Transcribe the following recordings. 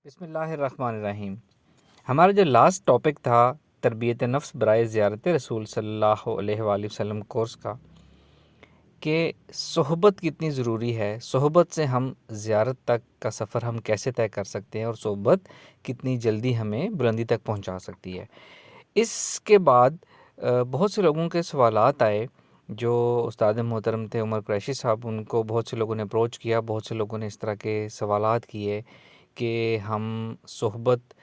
بسم اللہ الرحمن الرحیم۔ ہمارا جو لاسٹ ٹاپک تھا تربیت نفس برائے زیارت رسول صلی اللہ علیہ وآلہ وسلم کورس کا، کہ صحبت کتنی ضروری ہے، صحبت سے ہم زیارت تک کا سفر ہم کیسے طے کر سکتے ہیں، اور صحبت کتنی جلدی ہمیں بلندی تک پہنچا سکتی ہے۔ اس کے بعد بہت سے لوگوں کے سوالات آئے، جو استاد محترم تھے عمر قریشی صاحب، ان کو بہت سے لوگوں نے اپروچ کیا، بہت سے لوگوں نے اس طرح کے سوالات کیے کہ ہم صحبت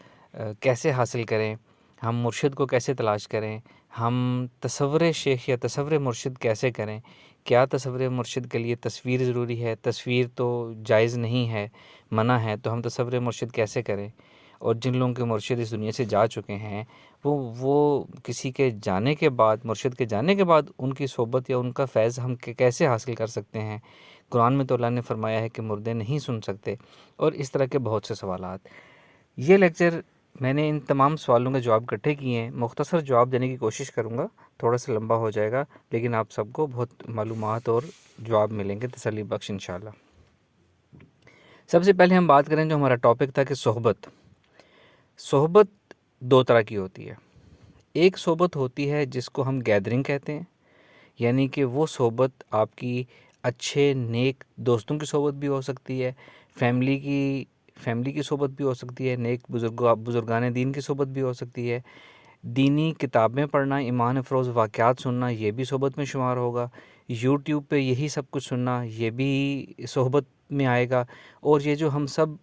کیسے حاصل کریں، ہم مرشد کو کیسے تلاش کریں، ہم تصور شیخ یا تصور مرشد کیسے کریں، کیا تصور مرشد کے لیے تصویر ضروری ہے، تصویر تو جائز نہیں ہے، منع ہے، تو ہم تصور مرشد کیسے کریں، اور جن لوگوں کے مرشد اس دنیا سے جا چکے ہیں وہ کسی کے جانے کے بعد، مرشد کے جانے کے بعد ان کی صحبت یا ان کا فیض ہم کیسے حاصل کر سکتے ہیں۔ قرآن میں تو اللہ نے فرمایا ہے کہ مردے نہیں سن سکتے، اور اس طرح کے بہت سے سوالات۔ یہ لیکچر میں نے ان تمام سوالوں کے جواب اکٹھے کیے ہیں، مختصر جواب دینے کی کوشش کروں گا، تھوڑا سا لمبا ہو جائے گا، لیکن آپ سب کو بہت معلومات اور جواب ملیں گے تسلی بخش انشاءاللہ۔ سب سے پہلے ہم بات کریں، جو ہمارا ٹاپک تھا کہ صحبت دو طرح کی ہوتی ہے۔ ایک صحبت ہوتی ہے جس کو ہم گیدرنگ کہتے ہیں، یعنی کہ وہ صحبت آپ کی اچھے نیک دوستوں کی صحبت بھی ہو سکتی ہے، فیملی کی صحبت بھی ہو سکتی ہے، نیک بزرگان دین کی صحبت بھی ہو سکتی ہے، دینی کتابیں پڑھنا، ایمان افروز واقعات سننا، یہ بھی صحبت میں شمار ہوگا، یوٹیوب پہ یہی سب کچھ سننا یہ بھی صحبت میں آئے گا، اور یہ جو ہم سب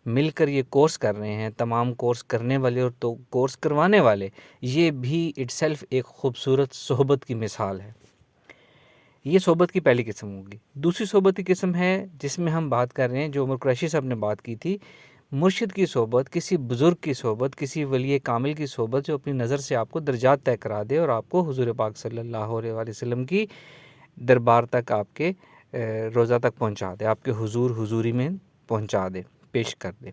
مل کر یہ کورس کر رہے ہیں، تمام کورس کرنے والے اور تو کورس کروانے والے، یہ بھی اٹ سیلف ایک خوبصورت صحبت کی مثال ہے۔ یہ صحبت کی پہلی قسم ہوگی۔ دوسری صحبت کی قسم ہے جس میں ہم بات کر رہے ہیں، جو عمر قریشی صاحب نے بات کی تھی، مرشد کی صحبت، کسی بزرگ کی صحبت، کسی ولی کامل کی صحبت، جو اپنی نظر سے آپ کو درجات طے کرا دے اور آپ کو حضور پاک صلی اللہ علیہ وآلہ وسلم کی دربار تک، آپ کے روضہ تک پہنچا دے، آپ کے حضوری میں پہنچا دے، پیش کر دے۔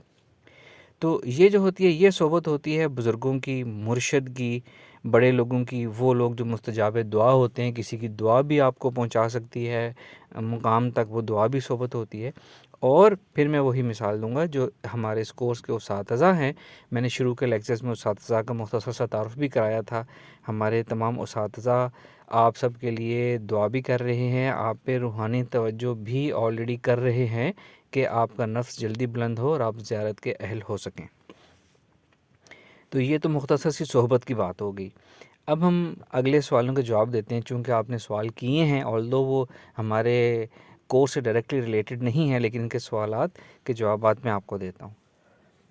تو یہ جو ہوتی ہے، یہ صحبت ہوتی ہے بزرگوں کی، مرشد کی، بڑے لوگوں کی، وہ لوگ جو مستجاب دعا ہوتے ہیں، کسی کی دعا بھی آپ کو پہنچا سکتی ہے مقام تک، وہ دعا بھی صحبت ہوتی ہے۔ اور پھر میں وہی مثال دوں گا جو ہمارے اس کورس کے اساتذہ ہیں۔ میں نے شروع کے لیکچرز میں اساتذہ کا مختصر سا تعارف بھی کرایا تھا۔ ہمارے تمام اساتذہ آپ سب کے لیے دعا بھی کر رہے ہیں، آپ پہ روحانی توجہ بھی آلریڈی کر رہے ہیں کہ آپ کا نفس جلدی بلند ہو اور آپ زیارت کے اہل ہو سکیں۔ تو یہ تو مختصر سی صحبت کی بات ہو گئی۔ اب ہم اگلے سوالوں کے جواب دیتے ہیں، چونکہ آپ نے سوال کیے ہیں، آلدو وہ ہمارے کورس سے ڈائریکٹلی ریلیٹڈ نہیں ہیں، لیکن ان کے سوالات کے جوابات میں آپ کو دیتا ہوں۔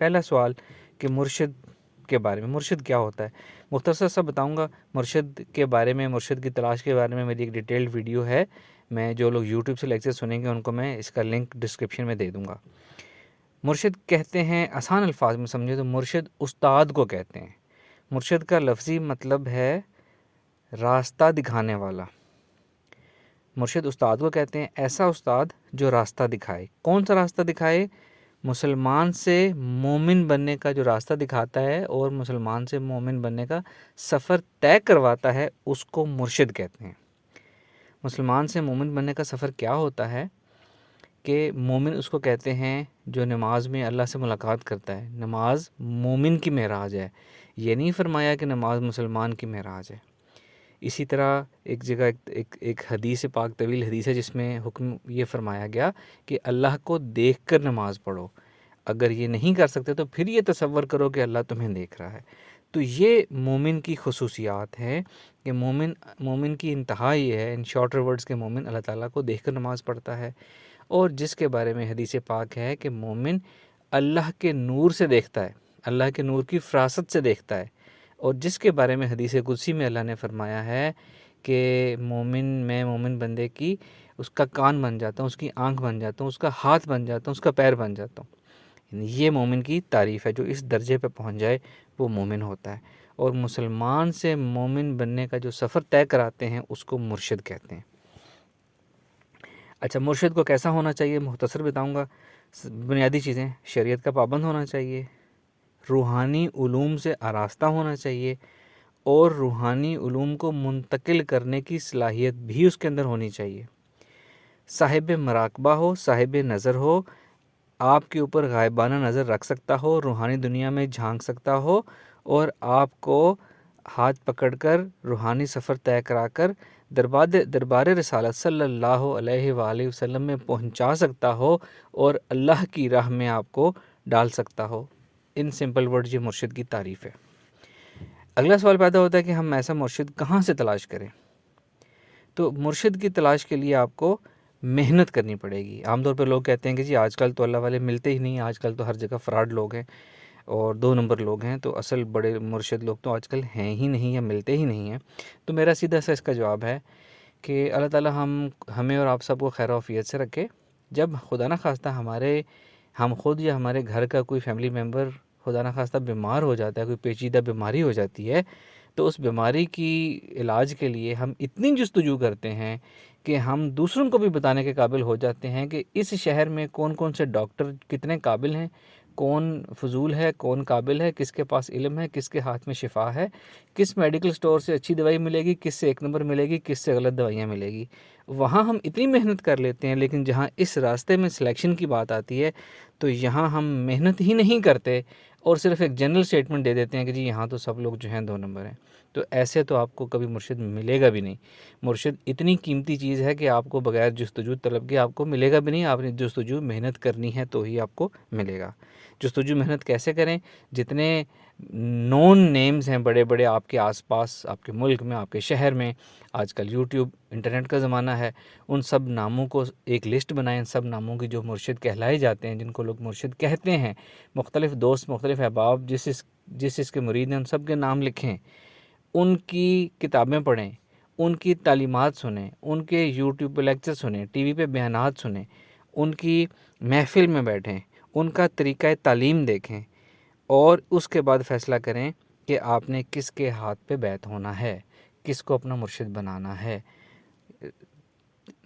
پہلا سوال کہ مرشد کے بارے میں، مرشد کیا ہوتا ہے؟ مختصر سا بتاؤں گا۔ مرشد کے بارے میں، مرشد کی تلاش کے بارے میں میری ایک ڈیٹیلڈ ویڈیو ہے، میں جو لوگ یوٹیوب سے لیکچر سنیں گے ان کو میں اس کا لنک ڈسکرپشن میں دے دوں گا۔ مرشد کہتے ہیں، آسان الفاظ میں سمجھے تو مرشد استاد کو کہتے ہیں۔ مرشد کا لفظی مطلب ہے راستہ دکھانے والا۔ مرشد استاد کو کہتے ہیں، ایسا استاد جو راستہ دکھائے۔ کون سا راستہ دکھائے؟ مسلمان سے مومن بننے کا جو راستہ دکھاتا ہے اور مسلمان سے مومن بننے کا سفر طے کرواتا ہے، اس کو مرشد کہتے ہیں۔ مسلمان سے مومن بننے کا سفر کیا ہوتا ہے کہ مومن اس کو کہتے ہیں جو نماز میں اللہ سے ملاقات کرتا ہے۔ نماز مومن کی معراج ہے، یہ نہیں فرمایا کہ نماز مسلمان کی معراج ہے۔ اسی طرح ایک جگہ ایک حدیث پاک، طویل حدیث ہے، جس میں حکم یہ فرمایا گیا کہ اللہ کو دیکھ کر نماز پڑھو۔ اگر یہ نہیں کر سکتے تو پھر یہ تصور کرو کہ اللہ تمہیں دیکھ رہا ہے۔ تو یہ مومن کی خصوصیات ہیں کہ مومن کی انتہا یہ ہے، ان شارٹر ورڈز کے، مومن اللہ تعالیٰ کو دیکھ کر نماز پڑھتا ہے، اور جس کے بارے میں حدیث پاک ہے کہ مومن اللہ کے نور سے دیکھتا ہے، اللہ کے نور کی فراست سے دیکھتا ہے، اور جس کے بارے میں حدیث قدسی میں اللہ نے فرمایا ہے کہ میں مومن بندے کی اس کا کان بن جاتا ہوں، اس کی آنکھ بن جاتا ہوں، اس کا ہاتھ بن جاتا ہوں، اس کا پیر بن جاتا ہوں۔ یعنی یہ مومن کی تعریف ہے، جو اس درجے پہ پہنچ جائے وہ مومن ہوتا ہے۔ اور مسلمان سے مومن بننے کا جو سفر طے کراتے ہیں اس کو مرشد کہتے ہیں۔ اچھا، مرشد کو کیسا ہونا چاہیے؟ مختصر بتاؤں گا۔ بنیادی چیزیں: شریعت کا پابند ہونا چاہیے، روحانی علوم سے آراستہ ہونا چاہیے، اور روحانی علوم کو منتقل کرنے کی صلاحیت بھی اس کے اندر ہونی چاہیے، صاحب مراقبہ ہو، صاحب نظر ہو، آپ کے اوپر غائبانہ نظر رکھ سکتا ہو، روحانی دنیا میں جھانک سکتا ہو اور آپ کو ہاتھ پکڑ کر روحانی سفر طے کرا کر دربار رسالت صلی اللہ علیہ وآلہ وسلم میں پہنچا سکتا ہو اور اللہ کی راہ میں آپ کو ڈال سکتا ہو۔ ان سمپل ورڈ یہ مرشد کی تعریف ہے۔ اگلا سوال پیدا ہوتا ہے کہ ہم ایسا مرشد کہاں سے تلاش کریں؟ تو مرشد کی تلاش کے لیے آپ کو محنت کرنی پڑے گی۔ عام طور پہ لوگ کہتے ہیں کہ جی آج کل تو اللہ والے ملتے ہی نہیں، آج کل تو ہر جگہ فراڈ لوگ ہیں اور 2 نمبر لوگ ہیں، تو اصل بڑے مرشد لوگ تو آج کل ہیں ہی نہیں یا ملتے ہی نہیں ہیں۔ تو میرا سیدھا سا اس کا جواب ہے کہ اللہ تعالیٰ ہمیں اور آپ سب کو خیر و عافیت سے رکھے۔ جب خدا نخواستہ ہم خود یا ہمارے گھر کا کوئی فیملی ممبر خدا نخواستہ بیمار ہو جاتا ہے، کوئی پیچیدہ بیماری ہو جاتی ہے، تو اس بیماری کی علاج کے لیے ہم اتنی جستجو کرتے ہیں کہ ہم دوسروں کو بھی بتانے کے قابل ہو جاتے ہیں کہ اس شہر میں کون کون سے ڈاکٹر کتنے قابل ہیں، کون فضول ہے، کون قابل ہے، کس کے پاس علم ہے، کس کے ہاتھ میں شفا ہے، کس میڈیکل سٹور سے اچھی دوائی ملے گی، کس سے 1 نمبر ملے گی، کس سے غلط دوائیاں ملے گی۔ وہاں ہم اتنی محنت کر لیتے ہیں، لیکن جہاں اس راستے میں سلیکشن کی بات آتی ہے تو یہاں ہم محنت ہی نہیں کرتے اور صرف ایک جنرل سٹیٹمنٹ دے دیتے ہیں کہ جی یہاں تو سب لوگ جو ہیں 2 نمبر ہیں۔ تو ایسے تو آپ کو کبھی مرشد ملے گا بھی نہیں۔ مرشد اتنی قیمتی چیز ہے کہ آپ کو بغیر جستجو طلب کے آپ کو ملے گا بھی نہیں، آپ نے جستجو محنت کرنی ہے تو ہی آپ کو ملے گا۔ جستجو محنت کیسے کریں؟ جتنے نون نیمز ہیں بڑے بڑے آپ کے آس پاس، آپ کے ملک میں، آپ کے شہر میں، آج کل یوٹیوب انٹرنیٹ کا زمانہ ہے، ان سب ناموں کو ایک لسٹ بنائیں، سب ناموں کی جو مرشد کہلائے جاتے ہیں، جن کو لوگ مرشد کہتے ہیں، مختلف دوست، مختلف احباب جس کے مرید ہیں، ان سب کے نام لکھیں، ان کی کتابیں پڑھیں، ان کی تعلیمات سنیں، ان کے یوٹیوب پہ لیکچر سنیں، ٹی وی پہ بیانات سنیں، ان کی محفل میں بیٹھیں، ان کا طریقہ تعلیم دیکھیں اور اس کے بعد فیصلہ کریں کہ آپ نے کس کے ہاتھ پہ بیعت ہونا ہے، کس کو اپنا مرشد بنانا ہے۔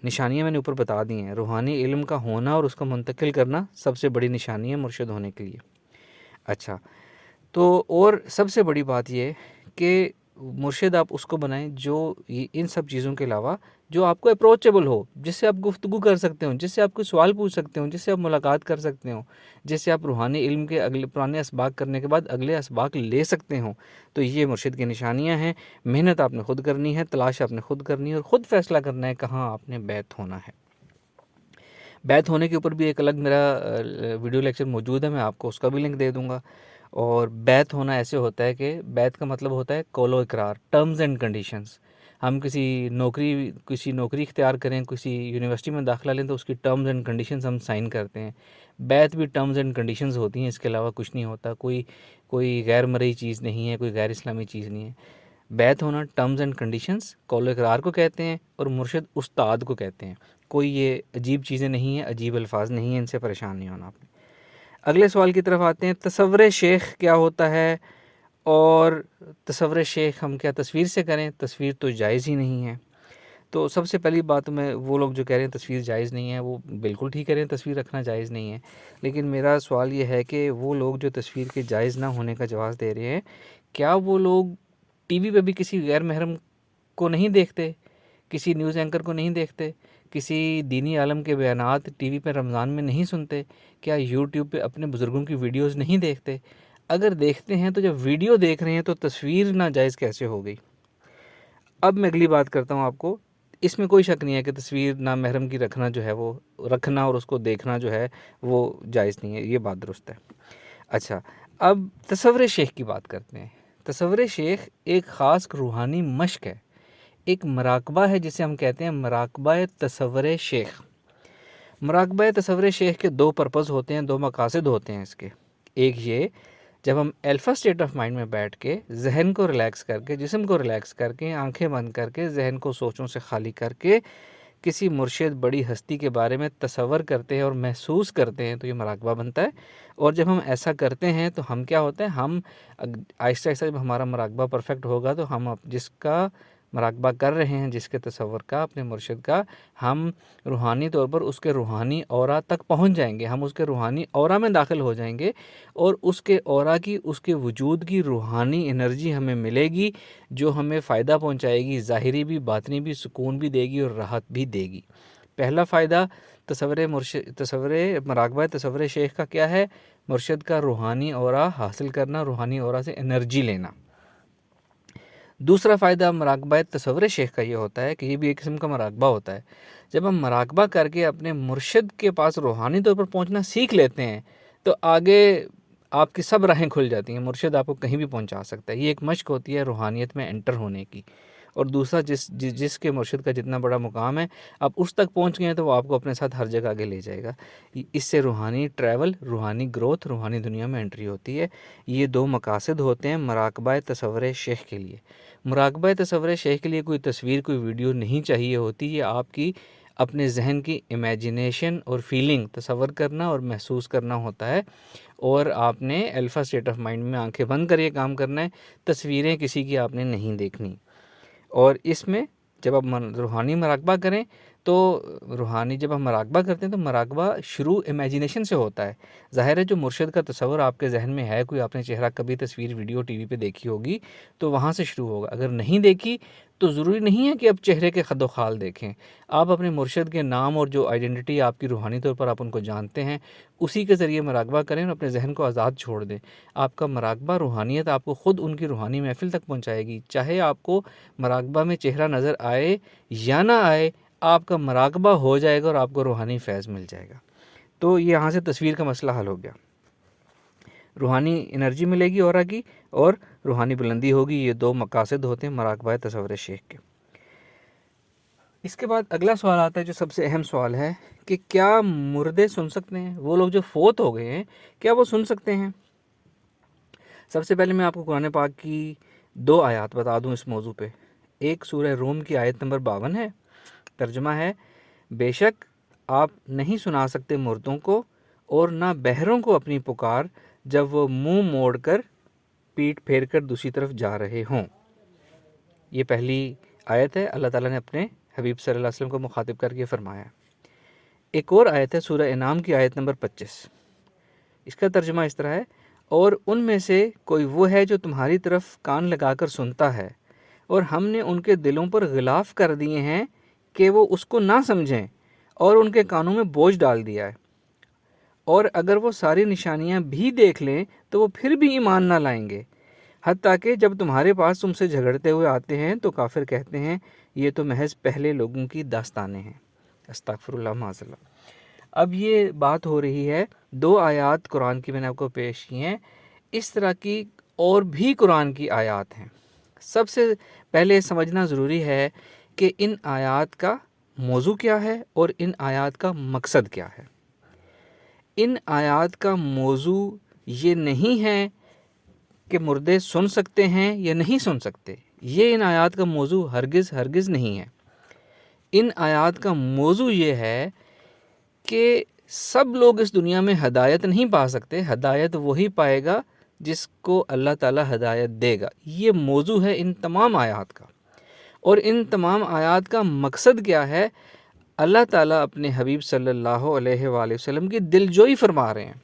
نشانیاں میں نے اوپر بتا دی ہیں۔ روحانی علم کا ہونا اور اس کو منتقل کرنا سب سے بڑی نشانی ہے مرشد ہونے کے لیے۔ اچھا، تو اور سب سے بڑی بات یہ کہ مرشد آپ اس کو بنائیں جو ان سب چیزوں کے علاوہ جو آپ کو اپروچیبل ہو، جس سے آپ گفتگو کر سکتے ہوں، جس سے آپ کو سوال پوچھ سکتے ہوں، جس سے آپ ملاقات کر سکتے ہوں، جس سے آپ روحانی علم کے اگلے پرانے اسباق کرنے کے بعد اگلے اسباق لے سکتے ہوں۔ تو یہ مرشد کی نشانیاں ہیں۔ محنت آپ نے خود کرنی ہے، تلاش آپ نے خود کرنی ہے اور خود فیصلہ کرنا ہے کہاں آپ نے بیعت ہونا ہے۔ بیعت ہونے کے اوپر بھی ایک الگ میرا ویڈیو لیکچر موجود ہے، میں آپ کو اس کا بھی لنک دے دوں گا۔ اور بیعت ہونا ایسے ہوتا ہے کہ بیعت کا مطلب ہوتا ہے قول و اقرار، ٹرمز اینڈ کنڈیشنز۔ ہم کسی نوکری اختیار کریں، کسی یونیورسٹی میں داخلہ لیں تو اس کی ٹرمز اینڈ کنڈیشنز ہم سائن کرتے ہیں۔ بیعت بھی ٹرمز اینڈ کنڈیشنز ہوتی ہیں، اس کے علاوہ کچھ نہیں ہوتا، کوئی غیر مرئی چیز نہیں ہے، کوئی غیر اسلامی چیز نہیں ہے۔ بیعت ہونا ٹرمز اینڈ کنڈیشنز، قول و اقرار کو کہتے ہیں اور مرشد استاد کو کہتے ہیں۔ کوئی یہ عجیب چیزیں نہیں ہیں، عجیب الفاظ نہیں ہیں، ان سے پریشان نہیں ہونا آپ نے۔ اگلے سوال کی طرف آتے ہیں، تصور شیخ کیا ہوتا ہے اور تصور شیخ ہم کیا تصویر سے کریں؟ تصویر تو جائز ہی نہیں ہے۔ تو سب سے پہلی بات میں وہ لوگ جو کہہ رہے ہیں تصویر جائز نہیں ہے، وہ بالکل ٹھیک کہہ رہے ہیں، تصویر رکھنا جائز نہیں ہے، لیکن میرا سوال یہ ہے کہ وہ لوگ جو تصویر کے جائز نہ ہونے کا جواز دے رہے ہیں، کیا وہ لوگ ٹی وی پہ بھی کسی غیر محرم کو نہیں دیکھتے، کسی نیوز اینکر کو نہیں دیکھتے، کسی دینی عالم کے بیانات ٹی وی پہ رمضان میں نہیں سنتے؟ کیا یوٹیوب پہ اپنے بزرگوں کی ویڈیوز نہیں دیکھتے؟ اگر دیکھتے ہیں تو جب ویڈیو دیکھ رہے ہیں تو تصویر ناجائز کیسے ہو گئی؟ اب میں اگلی بات کرتا ہوں آپ کو۔ اس میں کوئی شک نہیں ہے کہ تصویر نامحرم کی رکھنا جو ہے وہ رکھنا اور اس کو دیکھنا جو ہے وہ جائز نہیں ہے، یہ بات درست ہے۔ اچھا، اب تصور شیخ کی بات کرتے ہیں۔ تصور شیخ ایک خاص روحانی مشق ہے، ایک مراقبہ ہے جسے ہم کہتے ہیں مراقبہ تصور شیخ۔ مراقبہ تصور شیخ کے 2 پرپز ہوتے ہیں، 2 مقاصد ہوتے ہیں اس کے۔ ایک یہ، جب ہم الفا اسٹیٹ آف مائنڈ میں بیٹھ کے ذہن کو ریلیکس کر کے، جسم کو ریلیکس کر کے، آنکھیں بند کر کے، ذہن کو سوچوں سے خالی کر کے کسی مرشد بڑی ہستی کے بارے میں تصور کرتے ہیں اور محسوس کرتے ہیں تو یہ مراقبہ بنتا ہے۔ اور جب ہم ایسا کرتے ہیں تو ہم کیا ہوتا ہے، ہم آہستہ آہستہ جب ہمارا مراقبہ پرفیکٹ ہوگا تو ہم جس کا مراقبہ کر رہے ہیں، جس کے تصور کا، اپنے مرشد کا، ہم روحانی طور پر اس کے روحانی اورا تک پہنچ جائیں گے، ہم اس کے روحانی اورا میں داخل ہو جائیں گے اور اس کے اورا کی، اس کے وجود کی روحانی انرجی ہمیں ملے گی جو ہمیں فائدہ پہنچائے گی، ظاہری بھی، باطنی بھی، سکون بھی دے گی اور راحت بھی دے گی۔ پہلا فائدہ تصور مراقبہ تصور شیخ کا کیا ہے؟ مرشد کا روحانی اورا حاصل کرنا، روحانی اورا سے انرجی لینا۔ دوسرا فائدہ مراقبہ تصور شیخ کا یہ ہوتا ہے کہ یہ بھی ایک قسم کا مراقبہ ہوتا ہے۔ جب ہم مراقبہ کر کے اپنے مرشد کے پاس روحانی طور پر پہنچنا سیکھ لیتے ہیں تو آگے آپ کی سب راہیں کھل جاتی ہیں، مرشد آپ کو کہیں بھی پہنچا سکتا ہے۔ یہ ایک مشق ہوتی ہے روحانیت میں انٹر ہونے کی۔ اور دوسرا جس کے مرشد کا جتنا بڑا مقام ہے، آپ اس تک پہنچ گئے ہیں تو وہ آپ کو اپنے ساتھ ہر جگہ آگے لے جائے گا۔ اس سے روحانی ٹریول، روحانی گروتھ، روحانی دنیا میں انٹری ہوتی ہے۔ یہ دو مقاصد ہوتے ہیں مراقبہ تصور شیخ کے لیے۔ مراقبہ تصور شیخ کے لیے کوئی تصویر، کوئی ویڈیو نہیں چاہیے ہوتی، یہ آپ کی اپنے ذہن کی امیجنیشن اور فیلنگ، تصور کرنا اور محسوس کرنا ہوتا ہے۔ اور آپ نے الفا اسٹیٹ آف مائنڈ میں آنکھیں بند کر یہ کام کرنا ہے، تصویریں کسی کی آپ نے نہیں دیکھنی۔ اور اس میں جب آپ روحانی مراقبہ کریں تو جب ہم مراقبہ کرتے ہیں تو مراقبہ شروع امیجنیشن سے ہوتا ہے۔ ظاہر ہے جو مرشد کا تصور آپ کے ذہن میں ہے، کوئی آپ نے چہرہ کبھی تصویر ویڈیو ٹی وی پہ دیکھی ہوگی تو وہاں سے شروع ہوگا۔ اگر نہیں دیکھی تو ضروری نہیں ہے کہ آپ چہرے کے خد و خال دیکھیں، آپ اپنے مرشد کے نام اور جو آئیڈینٹی آپ کی روحانی طور پر آپ ان کو جانتے ہیں اسی کے ذریعے مراقبہ کریں اور اپنے ذہن کو آزاد چھوڑ دیں۔ آپ کا مراقبہ روحانیت آپ کو خود ان کی روحانی محفل تک پہنچائے گی، چاہے آپ کو مراقبہ میں چہرہ نظر آئے یا نہ آئے، آپ کا مراقبہ ہو جائے گا اور آپ کو روحانی فیض مل جائے گا۔ تو یہ یہاں سے تصویر کا مسئلہ حل ہو گیا، روحانی انرجی ملے گی اورا کی، اور روحانی بلندی ہوگی۔ یہ دو مقاصد ہوتے ہیں مراقبہ تصور شیخ کے۔ اس کے بعد اگلا سوال آتا ہے جو سب سے اہم سوال ہے کہ کیا مردے سن سکتے ہیں؟ وہ لوگ جو فوت ہو گئے ہیں کیا وہ سن سکتے ہیں؟ سب سے پہلے میں آپ کو قرآن پاک کی 2 آیات بتا دوں اس موضوع پہ۔ ایک سورہ روم کی آیت نمبر 52 ہے، ترجمہ ہے بے شک آپ نہیں سنا سکتے مردوں کو اور نہ بہروں کو اپنی پکار جب وہ منہ موڑ کر پیٹھ پھیر کر دوسری طرف جا رہے ہوں۔ یہ پہلی آیت ہے، اللہ تعالیٰ نے اپنے حبیب صلی اللہ علیہ وسلم کو مخاطب کر کے فرمایا۔ ایک اور آیت ہے سورہ انعام کی آیت نمبر 25، اس کا ترجمہ اس طرح ہے اور ان میں سے کوئی وہ ہے جو تمہاری طرف کان لگا کر سنتا ہے اور ہم نے ان کے دلوں پر غلاف کر دیے ہیں کہ وہ اس کو نہ سمجھیں اور ان کے کانوں میں بوجھ ڈال دیا ہے، اور اگر وہ ساری نشانیاں بھی دیکھ لیں تو وہ پھر بھی ایمان نہ لائیں گے، حتیٰ کہ جب تمہارے پاس تم سے جھگڑتے ہوئے آتے ہیں تو کافر کہتے ہیں یہ تو محض پہلے لوگوں کی داستانیں ہیں۔ استغفر اللہ معاذ اللہ۔ اب یہ بات ہو رہی ہے 2 آیات قرآن کی میں نے آپ کو پیش کی ہیں، اس طرح کی اور بھی قرآن کی آیات ہیں۔ سب سے پہلے سمجھنا ضروری ہے کہ ان آیات کا موضوع کیا ہے اور ان آیات کا مقصد کیا ہے۔ ان آیات کا موضوع یہ نہیں ہے کہ مردے سن سکتے ہیں یا نہیں سن سکتے، یہ ان آیات کا موضوع ہرگز نہیں ہے۔ ان آیات کا موضوع یہ ہے کہ سب لوگ اس دنیا میں ہدایت نہیں پا سکتے، ہدایت وہی پائے گا جس کو اللہ تعالیٰ ہدایت دے گا۔ یہ موضوع ہے ان تمام آیات کا، اور ان تمام آیات کا مقصد کیا ہے؟ اللہ تعالیٰ اپنے حبیب صلی اللہ علیہ وآلہ وسلم کی دلجوئی فرما رہے ہیں۔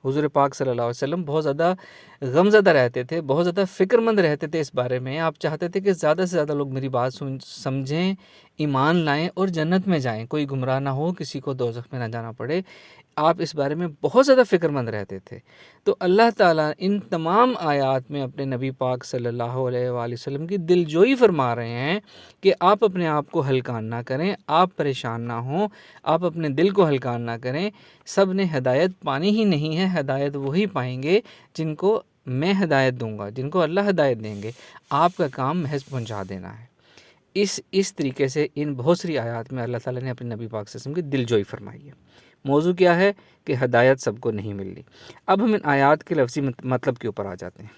حضور پاک صلی اللہ علیہ وسلم بہت زیادہ غمزدہ رہتے تھے، بہت زیادہ فکر مند رہتے تھے اس بارے میں۔ آپ چاہتے تھے کہ زیادہ سے زیادہ لوگ میری بات سمجھیں، ایمان لائیں اور جنت میں جائیں، کوئی گمراہ نہ ہو، کسی کو دوزخ میں نہ جانا پڑے۔ آپ اس بارے میں بہت زیادہ فکر مند رہتے تھے۔ تو اللہ تعالیٰ ان تمام آیات میں اپنے نبی پاک صلی اللہ علیہ وآلہ وسلم کی دلجوئی فرما رہے ہیں کہ آپ اپنے آپ کو ہلکان نہ کریں، آپ پریشان نہ ہوں، آپ اپنے دل کو ہلکان نہ کریں۔ سب نے ہدایت پانی ہی نہیں ہے، ہدایت وہی پائیں گے جن کو میں ہدایت دوں گا، جن کو اللہ ہدایت دیں گے۔ آپ کا کام محض پہنچا دینا ہے۔ اس طریقے سے ان بہت ساری آیات میں اللہ تعالیٰ نے اپنے نبی پاک صلی اللہ علیہ وسلم کی دلجوئی فرمائی ہے۔ موضوع کیا ہے کہ ہدایت سب کو نہیں مل رہی۔ اب ہم ان آیات کے لفظی مطلب کے اوپر آ جاتے ہیں۔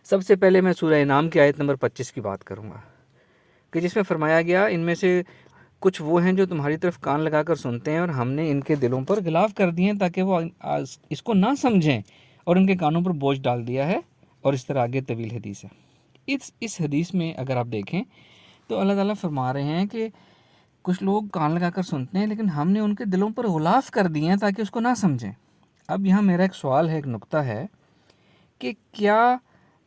سب سے پہلے میں سورہ انعام کی آیت نمبر 25 کی بات کروں گا کہ جس میں فرمایا گیا ان میں سے کچھ وہ ہیں جو تمہاری طرف کان لگا کر سنتے ہیں اور ہم نے ان کے دلوں پر غلاف کر دیے ہیں تاکہ وہ اس کو نہ سمجھیں، اور ان کے کانوں پر بوجھ ڈال دیا ہے، اور اس طرح آگے طویل حدیث ہے۔ اس حدیث میں اگر آپ دیکھیں تو اللہ تعالیٰ فرما رہے ہیں کہ کچھ لوگ کان لگا کر سنتے ہیں لیکن ہم نے ان کے دلوں پر غلاف کر دیے ہیں تاکہ اس کو نہ سمجھیں۔ اب یہاں میرا ایک سوال ہے، ایک نقطہ ہے کہ کیا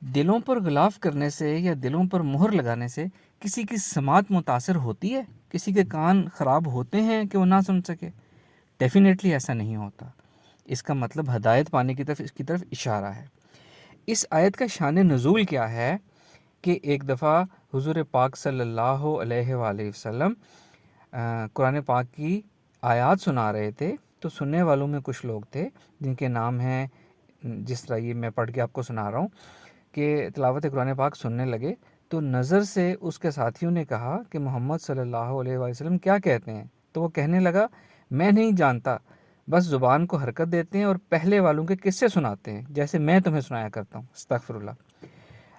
دلوں پر غلاف کرنے سے یا دلوں پر مہر لگانے سے کسی کی سماعت متاثر ہوتی ہے؟ کسی کے کان خراب ہوتے ہیں کہ وہ نہ سن سکے؟ ڈیفینیٹلی ایسا نہیں ہوتا. اس کا مطلب ہدایت پانے کی طرف اس کی طرف اشارہ ہے. اس آیت کا شان نزول کیا ہے کہ ایک دفعہ حضور پاک صلی اللہ علیہ وآلہ وسلم قرآن پاک کی آیات سنا رہے تھے، تو سننے والوں میں کچھ لوگ تھے جن کے نام ہیں، جس طرح یہ میں پڑھ کے آپ کو سنا رہا ہوں، کہ تلاوت قرآن پاک سننے لگے تو نظر سے اس کے ساتھیوں نے کہا کہ محمد صلی اللہ علیہ وآلہ وسلم کیا کہتے ہیں؟ تو وہ کہنے لگا میں نہیں جانتا، بس زبان کو حرکت دیتے ہیں اور پہلے والوں کے قصے سناتے ہیں جیسے میں تمہیں سنایا کرتا ہوں. استغفر اللہ.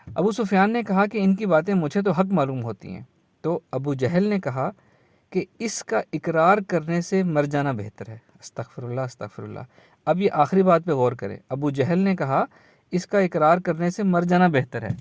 ابو سفیان نے کہا کہ ان کی باتیں مجھے تو حق معلوم ہوتی ہیں. تو ابو جہل نے کہا کہ اس کا اقرار کرنے سے مر جانا بہتر ہے. استغفر اللہ استغفر اللہ. اب یہ آخری بات پہ غور کریں. ابو جہل نے کہا اس کا اقرار کرنے سے مر جانا بہتر ہے.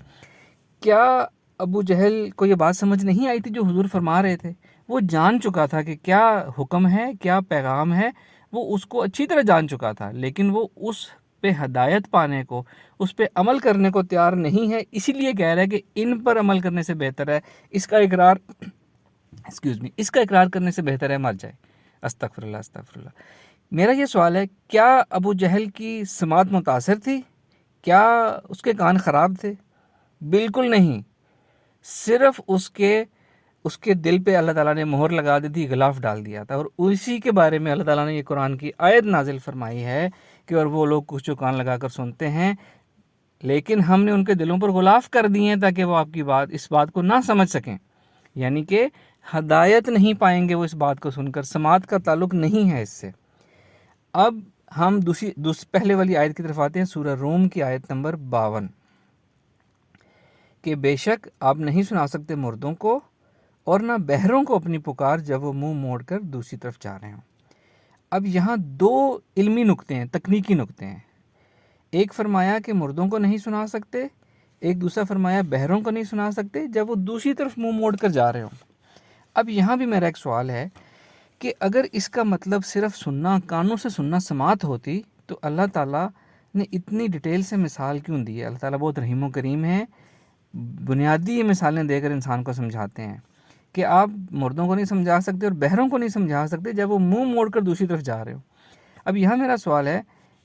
کیا ابو جہل کو یہ بات سمجھ نہیں آئی تھی جو حضور فرما رہے تھے؟ وہ جان چکا تھا کہ کیا حکم ہے، کیا پیغام ہے، وہ اس کو اچھی طرح جان چکا تھا، لیکن وہ اس پہ ہدایت پانے کو، اس پہ عمل کرنے کو تیار نہیں ہے. اسی لیے کہہ رہا ہے کہ ان پر عمل کرنے سے بہتر ہے اس کا اقرار کرنے سے بہتر ہے مر جائے. استغفر اللہ استغفر اللہ. میرا یہ سوال ہے، کیا ابو جہل کی سماعت متاثر تھی؟ کیا اس کے کان خراب تھے؟ بالکل نہیں. صرف اس کے دل پہ اللہ تعالیٰ نے مہر لگا دی تھی، غلاف ڈال دیا تھا، اور اسی کے بارے میں اللہ تعالیٰ نے یہ قرآن کی آیت نازل فرمائی ہے کہ اور وہ لوگ کچھ جو کان لگا کر سنتے ہیں لیکن ہم نے ان کے دلوں پر غلاف کر دیے ہیں تاکہ وہ آپ کی اس بات کو نہ سمجھ سکیں. یعنی کہ ہدایت نہیں پائیں گے وہ اس بات کو سن کر، سماعت کا تعلق نہیں ہے اس سے. اب ہم پہلے والی آیت کی طرف آتے ہیں، سورہ روم کی آیت نمبر 52، کہ بے شک آپ نہیں سنا سکتے مردوں کو اور نہ بہروں کو اپنی پکار جب وہ منہ موڑ کر دوسری طرف جا رہے ہوں. اب یہاں دو علمی نقطے ہیں، تکنیکی نقطے ہیں. ایک فرمایا کہ مردوں کو نہیں سنا سکتے، ایک دوسرا فرمایا بہروں کو نہیں سنا سکتے جب وہ دوسری طرف منہ موڑ کر جا رہے ہوں. اب یہاں بھی میرا ایک سوال ہے کہ اگر اس کا مطلب صرف سننا، کانوں سے سننا سماعت ہوتی تو اللہ تعالیٰ نے اتنی ڈیٹیل سے مثال کیوں دی ہے؟ اللہ تعالیٰ بہت رحیم و کریم ہے، بنیادی یہ مثالیں دے کر انسان کو سمجھاتے ہیں کہ آپ مردوں کو نہیں سمجھا سکتے اور بہروں کو نہیں سمجھا سکتے جب وہ منہ موڑ کر دوسری طرف جا رہے ہو. اب یہاں میرا سوال ہے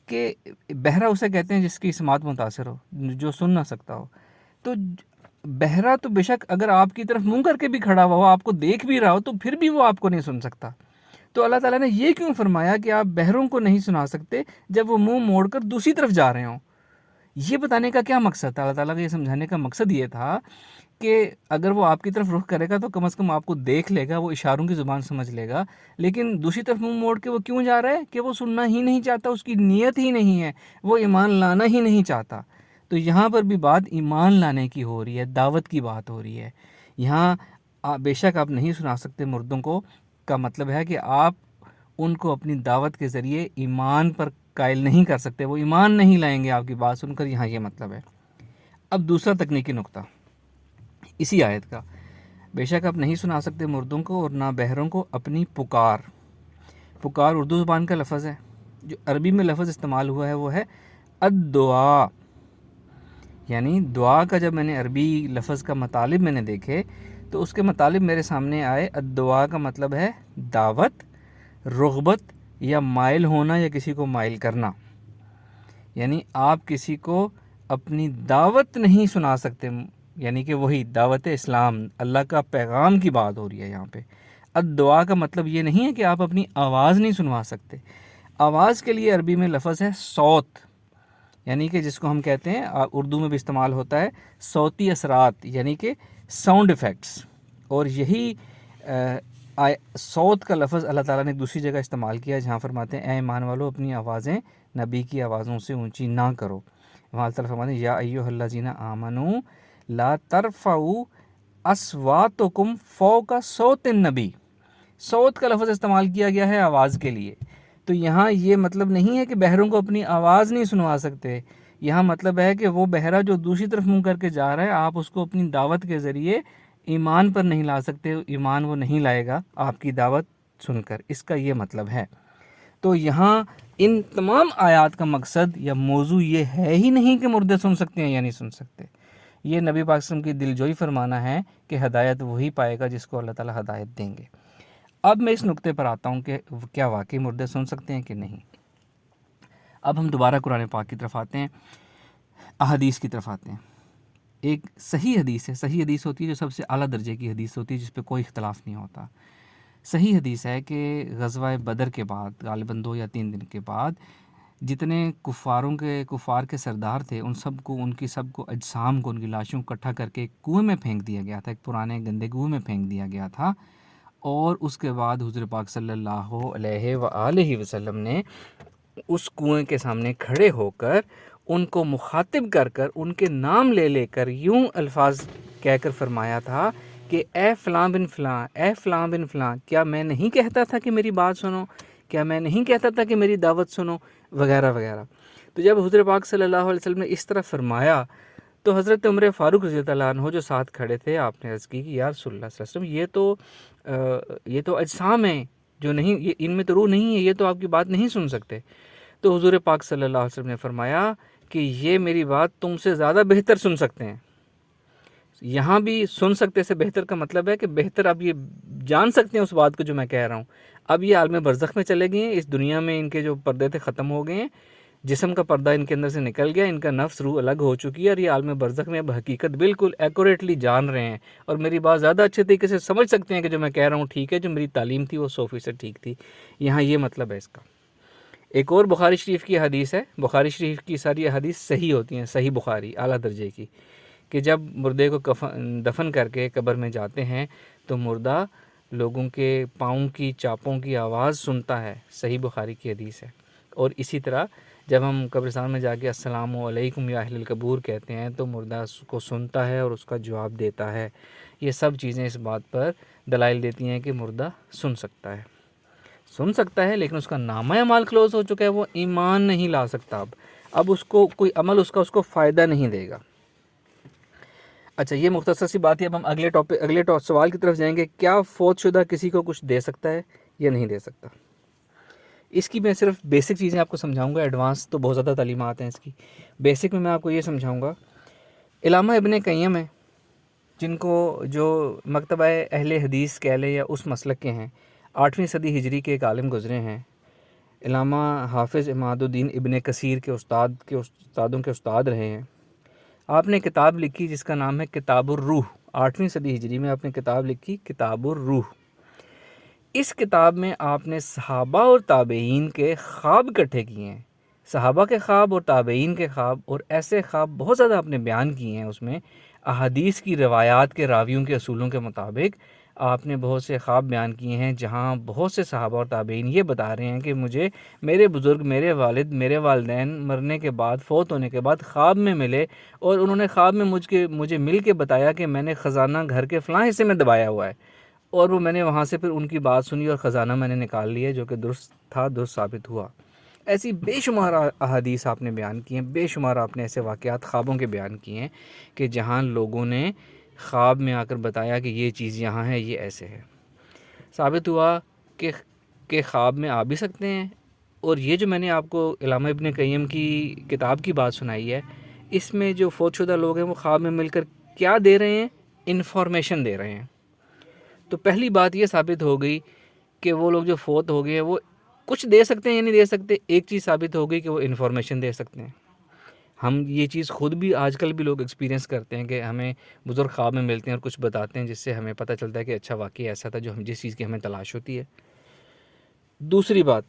کہ بہرا اسے کہتے ہیں جس کی سماعت متاثر ہو، جو سن نہ سکتا ہو. تو بہرا تو بے شک اگر آپ کی طرف منہ کر کے بھی کھڑا ہوا ہو، آپ کو دیکھ بھی رہا ہو، تو پھر بھی وہ آپ کو نہیں سن سکتا. تو اللہ تعالیٰ نے یہ کیوں فرمایا کہ آپ بہروں کو نہیں سنا سکتے جب وہ منہ موڑ کر دوسری طرف جا رہے ہوں؟ یہ بتانے کا کیا مقصد تھا؟ اللہ تعالیٰ کا یہ سمجھانے کا مقصد یہ تھا کہ اگر وہ آپ کی طرف رخ کرے گا تو کم از کم آپ کو دیکھ لے گا، وہ اشاروں کی زبان سمجھ لے گا. لیکن دوسری طرف منہ موڑ کے وہ کیوں جا رہا ہے؟ کہ وہ سننا ہی نہیں چاہتا، اس کی نیت ہی نہیں ہے، وہ ایمان لانا ہی نہیں چاہتا. تو یہاں پر بھی بات ایمان لانے کی ہو رہی ہے، دعوت کی بات ہو رہی ہے. یہاں بے شک آپ نہیں سنا سکتے مردوں کو کا مطلب ہے کہ آپ ان کو اپنی دعوت کے ذریعے ایمان پر قائل نہیں کر سکتے، وہ ایمان نہیں لائیں گے آپ کی بات سن کر. یہاں یہ مطلب ہے. اب دوسرا تکنیکی نقطہ اسی آیت کا، بے شک آپ نہیں سنا سکتے مردوں کو اور نہ بہروں کو اپنی پکار. پکار اردو زبان کا لفظ ہے، جو عربی میں لفظ استعمال ہوا ہے وہ ہے الدعا. یعنی دعا کا جب میں نے عربی لفظ کا مطالب میں نے دیکھے تو اس کے مطالب میرے سامنے آئے. الدعا کا مطلب ہے دعوت، رغبت یا مائل ہونا یا کسی کو مائل کرنا. یعنی آپ کسی کو اپنی دعوت نہیں سنا سکتے، یعنی کہ وہی دعوت اسلام، اللہ کا پیغام کی بات ہو رہی ہے یہاں پہ. الدعا کا مطلب یہ نہیں ہے کہ آپ اپنی آواز نہیں سنوا سکتے. آواز کے لیے عربی میں لفظ ہے صوت، یعنی کہ جس کو ہم کہتے ہیں اردو میں بھی استعمال ہوتا ہے صوتی اثرات، یعنی کہ ساؤنڈ ایفیکٹس. اور یہی صوت کا لفظ اللہ تعالیٰ نے دوسری جگہ استعمال کیا جہاں فرماتے ہیں اے ایمان والو اپنی آوازیں نبی کی آوازوں سے اونچی نہ کرو. وہاں اللہ تعالیٰ فرماتے ہیں یا ایھا الذین آمنوا لا ترفعوا اصواتکم فوق صوت النبی. صوت کا لفظ استعمال کیا گیا ہے آواز کے لیے. تو یہاں یہ مطلب نہیں ہے کہ بہروں کو اپنی آواز نہیں سنوا سکتے. یہاں مطلب ہے کہ وہ بہرا جو دوسری طرف منہ کر کے جا رہا ہے، آپ اس کو اپنی دعوت کے ذریعے ایمان پر نہیں لا سکتے، ایمان وہ نہیں لائے گا آپ کی دعوت سن کر. اس کا یہ مطلب ہے. تو یہاں ان تمام آیات کا مقصد یا موضوع یہ ہے ہی نہیں کہ مردے سن سکتے ہیں یا نہیں سن سکتے. یہ نبی پاک صلی اللہ علیہ وسلم کی دل جوئی فرمانا ہے کہ ہدایت وہی پائے گا جس کو اللہ تعالیٰ ہدایت دیں گے. اب میں اس نقطے پر آتا ہوں کہ کیا واقعی مردے سن سکتے ہیں کہ نہیں. اب ہم دوبارہ قرآن پاک کی طرف آتے ہیں، احادیث کی طرف آتے ہیں. ایک صحیح حدیث ہے، صحیح حدیث ہوتی ہے جو سب سے اعلیٰ درجے کی حدیث ہوتی ہے، جس پہ کوئی اختلاف نہیں ہوتا. صحیح حدیث ہے کہ غزوہ بدر کے بعد غالباً 2 یا 3 دن کے بعد جتنے کفار کے سردار تھے، ان کی سب کو اجسام کو، ان کی لاشوں کو اکٹھا کر کے ایک کنویں میں پھینک دیا گیا تھا، ایک پرانے گندے کنویں میں پھینک دیا گیا تھا. اور اس کے بعد حضور پاک صلی اللہ علیہ وآلہ وسلم نے اس کنویں کے سامنے کھڑے ہو کر ان کو مخاطب کر کر ان کے نام لے لے کر یوں الفاظ کہہ کر فرمایا تھا کہ اے فلاں بن فلاں، اے فلاں بن فلاں، کیا میں نہیں کہتا تھا کہ میری بات سنو، کیا میں نہیں کہتا تھا کہ میری دعوت سنو، وغیرہ وغیرہ. تو جب حضور پاک صلی اللہ علیہ وسلم نے اس طرح فرمایا تو حضرت عمر فاروق رضی اللہ عنہ جو ساتھ کھڑے تھے، آپ نے عرض کی کہ یا رسول اللہ صلی اللہ علیہ وسلم یہ تو اجسام ہیں جو نہیں، یہ ان میں تو روح نہیں ہے، یہ تو آپ کی بات نہیں سن سکتے. تو حضور پاک صلی اللہ علیہ وسلم نے فرمایا کہ یہ میری بات تم سے زیادہ بہتر سن سکتے ہیں. یہاں بھی سن سکتے سے بہتر کا مطلب ہے کہ بہتر اب یہ جان سکتے ہیں اس بات کو جو میں کہہ رہا ہوں. اب یہ عالم برزخ میں چلے گئے ہیں، اس دنیا میں ان کے جو پردے تھے ختم ہو گئے ہیں، جسم کا پردہ ان کے اندر سے نکل گیا، ان کا نفس روح الگ ہو چکی ہے، اور یہ عالم برزخ میں اب حقیقت بالکل ایکوریٹلی جان رہے ہیں اور میری بات زیادہ اچھے طریقے سے سمجھ سکتے ہیں کہ جو میں کہہ رہا ہوں ٹھیک ہے، جو میری تعلیم تھی وہ 100% ٹھیک تھی. یہاں یہ مطلب ہے اس کا. ایک اور بخاری شریف کی حدیث ہے، بخاری شریف کی ساری حدیث صحیح ہوتی ہیں، صحیح بخاری اعلیٰ درجے کی، کہ جب مردے کو دفن کر کے قبر میں جاتے ہیں تو مردہ لوگوں کے پاؤں کی چاپوں کی آواز سنتا ہے، صحیح بخاری کی حدیث ہے. اور اسی طرح جب ہم قبرستان میں جا کے السلام علیکم یا اہل القبور کہتے ہیں تو مردہ اس کو سنتا ہے اور اس کا جواب دیتا ہے. یہ سب چیزیں اس بات پر دلائل دیتی ہیں کہ مردہ سن سکتا ہے، لیکن اس کا نامہ اعمال کلوز ہو چکا ہے، وہ ایمان نہیں لا سکتا. اب اس کو کوئی عمل اس کو فائدہ نہیں دے گا. اچھا، یہ مختصر سی بات ہے. اب ہم اگلے سوال کی طرف جائیں گے. کیا فوت شدہ کسی کو کچھ دے سکتا ہے یا نہیں دے سکتا؟ اس کی میں صرف بیسک چیزیں آپ کو سمجھاؤں گا، ایڈوانس تو بہت زیادہ تعلیمات ہیں اس کی. بیسک میں آپ کو یہ سمجھاؤں گا. علامہ ابن قیم ہے، جن کو جو مکتبہ اہل حدیث کہہ لیں یا اس مسلک کے ہیں، 8ویں صدی ہجری کے ایک عالم گزرے ہیں. علامہ حافظ عماد الدین ابن کثیر کے استادوں کے استاد رہے ہیں. آپ نے کتاب لکھی جس کا نام ہے کتاب الروح. 8ویں صدی ہجری میں آپ نے کتاب لکھی کتاب الروح. اس کتاب میں آپ نے صحابہ اور تابعین کے خواب اکٹھے کیے ہیں، صحابہ کے خواب اور تابعین کے خواب، اور ایسے خواب بہت زیادہ آپ نے بیان کیے ہیں. اس میں احادیث کی روایات کے راویوں کے اصولوں کے مطابق آپ نے بہت سے خواب بیان کیے ہیں، جہاں بہت سے صحابہ اور تابعین یہ بتا رہے ہیں کہ مجھے میرے بزرگ، میرے والد، میرے والدین مرنے کے بعد، فوت ہونے کے بعد خواب میں ملے، اور انہوں نے خواب میں مجھے مل کے بتایا کہ میں نے خزانہ گھر کے فلاں حصے میں دبایا ہوا ہے، اور وہ میں نے وہاں سے پھر ان کی بات سنی اور خزانہ میں نے نکال لیا، جو کہ درست تھا، درست ثابت ہوا. ایسی بے شمار احادیث آپ نے بیان کی ہیں، بے شمار آپ نے ایسے واقعات خوابوں کے بیان کیے ہیں کہ جہاں لوگوں نے خواب میں آ کر بتایا کہ یہ چیز یہاں ہے، یہ ایسے ہے. ثابت ہوا کہ خواب میں آ بھی سکتے ہیں. اور یہ جو میں نے آپ کو علامہ ابن قیم کی کتاب کی بات سنائی ہے، اس میں جو فوت شدہ لوگ ہیں وہ خواب میں مل کر کیا دے رہے ہیں؟ انفارمیشن دے رہے ہیں. تو پہلی بات یہ ثابت ہو گئی کہ وہ لوگ جو فوت ہو گئے ہیں وہ کچھ دے سکتے ہیں یا نہیں دے سکتے. ایک چیز ثابت ہو گئی کہ وہ انفارمیشن دے سکتے ہیں. ہم یہ چیز خود بھی آج کل بھی لوگ ایکسپیرینس کرتے ہیں کہ ہمیں بزرگ خواب میں ملتے ہیں اور کچھ بتاتے ہیں، جس سے ہمیں پتہ چلتا ہے کہ اچھا واقعی ایسا تھا جو جس چیز کی ہمیں تلاش ہوتی ہے. دوسری بات،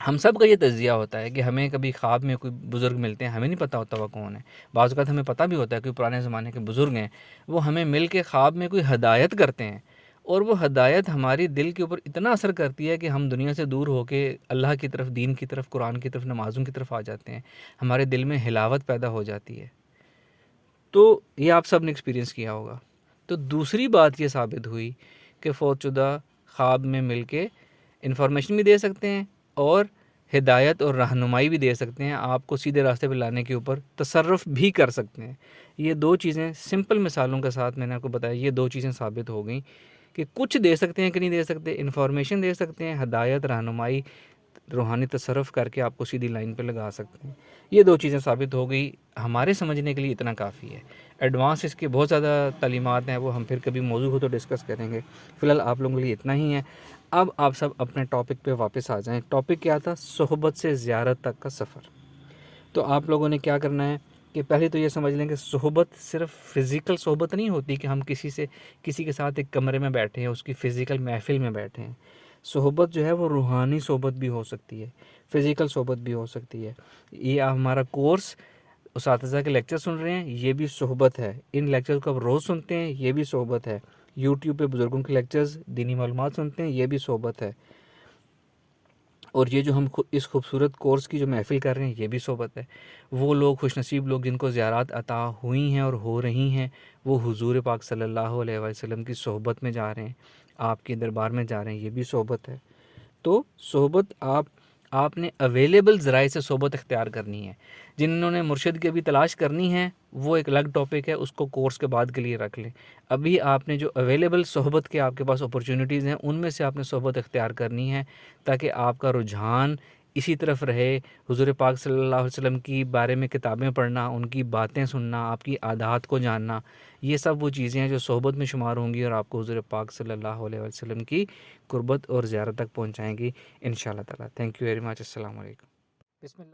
ہم سب کا یہ تجزیہ ہوتا ہے کہ ہمیں کبھی خواب میں کوئی بزرگ ملتے ہیں، ہمیں نہیں پتہ ہوتا وہ کون ہے. بعض اوقات ہمیں پتہ بھی ہوتا ہے کہ پرانے زمانے کے بزرگ ہیں، وہ ہمیں مل کے خواب میں کوئی ہدایت کرتے ہیں، اور وہ ہدایت ہماری دل کے اوپر اتنا اثر کرتی ہے کہ ہم دنیا سے دور ہو کے اللہ کی طرف، دین کی طرف، قرآن کی طرف، نمازوں کی طرف آ جاتے ہیں. ہمارے دل میں حلاوت پیدا ہو جاتی ہے. تو یہ آپ سب نے ایکسپیرینس کیا ہوگا. تو دوسری بات یہ ثابت ہوئی کہ فوت شدہ خواب میں مل کے انفارمیشن بھی دے سکتے ہیں اور ہدایت اور رہنمائی بھی دے سکتے ہیں، آپ کو سیدھے راستے پہ لانے کے اوپر تصرف بھی کر سکتے ہیں. یہ دو چیزیں سمپل مثالوں کے ساتھ میں نے آپ کو بتایا، یہ دو چیزیں ثابت ہو گئیں کہ کچھ دے سکتے ہیں کہ نہیں دے سکتے. انفارمیشن دے سکتے ہیں، ہدایت، رہنمائی روحانی تصرف کر کے آپ کو سیدھی لائن پہ لگا سکتے ہیں. یہ 2 چیزیں ثابت ہو گئی، ہمارے سمجھنے کے لیے اتنا کافی ہے. ایڈوانس اس کے بہت زیادہ تعلیمات ہیں، وہ ہم پھر کبھی موضوع ہو تو ڈسکس کریں گے. فی الحال آپ لوگوں کے لیے اتنا ہی ہے. اب آپ سب اپنے ٹاپک پہ واپس آ جائیں. ٹاپک کیا تھا؟ صحبت سے زیارت تک کا سفر. تو آپ لوگوں نے کیا کرنا ہے کہ پہلے تو یہ سمجھ لیں کہ صحبت صرف فزیکل صحبت نہیں ہوتی کہ ہم کسی کے ساتھ ایک کمرے میں بیٹھے ہیں، اس کی فزیکل محفل میں بیٹھے ہیں. صحبت جو ہے وہ روحانی صحبت بھی ہو سکتی ہے، فزیکل صحبت بھی ہو سکتی ہے. یہ ہمارا کورس، اساتذہ کے لیکچر سن رہے ہیں، یہ بھی صحبت ہے. ان لیکچر کو آپ روز سنتے ہیں، یہ بھی صحبت ہے. یوٹیوب پہ بزرگوں کے لیکچرز، دینی معلومات سنتے ہیں، یہ بھی صحبت ہے. اور یہ جو ہم اس خوبصورت کورس کی جو محفل کر رہے ہیں، یہ بھی صحبت ہے. وہ لوگ خوش نصیب لوگ جن کو زیارات عطا ہوئی ہیں اور ہو رہی ہیں، وہ حضور پاک صلی اللہ علیہ وسلم کی صحبت میں جا رہے ہیں، آپ کے دربار میں جا رہے ہیں، یہ بھی صحبت ہے. تو صحبت آپ نے اویلیبل ذرائع سے صحبت اختیار کرنی ہے. جنہوں نے مرشد کی ابھی تلاش کرنی ہے، وہ ایک الگ ٹاپک ہے، اس کو کورس کے بعد کے لیے رکھ لیں. ابھی آپ نے جو اویلیبل صحبت کے آپ کے پاس اپرچونیٹیز ہیں، ان میں سے آپ نے صحبت اختیار کرنی ہے تاکہ آپ کا رجحان اسی طرف رہے. حضور پاک صلی اللہ علیہ وسلم کی بارے میں کتابیں پڑھنا، ان کی باتیں سننا، آپ کی عادات کو جاننا، یہ سب وہ چیزیں ہیں جو صحبت میں شمار ہوں گی اور آپ کو حضور پاک صلی اللہ علیہ وسلم کی قربت اور زیارت تک پہنچائیں گی انشاءاللہ تعالی. Thank you very much. السلام علیکم. بسم اللہ.